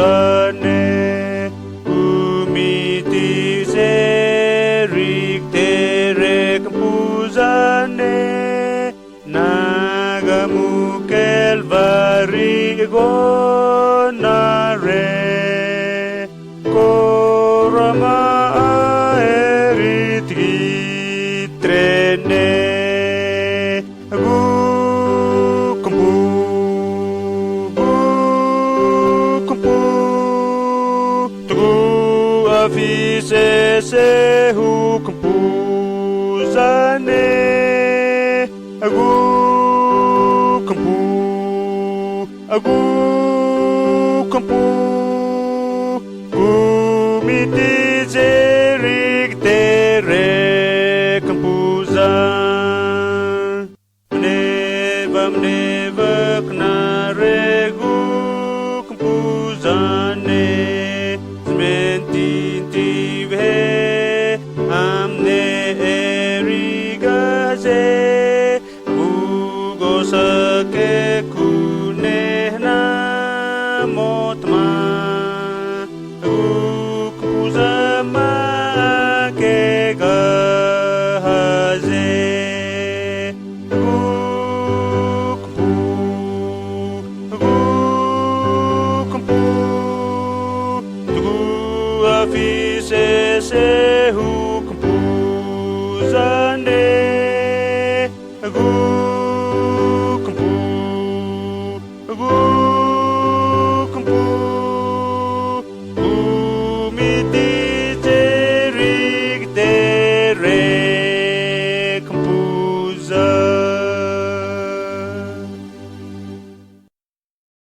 kempuzane umiti serik tere kempuzane nagamukel varigonare korama erit gitrene se hukumpuzane agu kampu kumiti jerik tere kampuzan neva knare gu kampuzane amne erigaze ugosake kunehna motma ukuzama ke gahaze se hukumpuzane agu kampu umiti jerik tere kampuza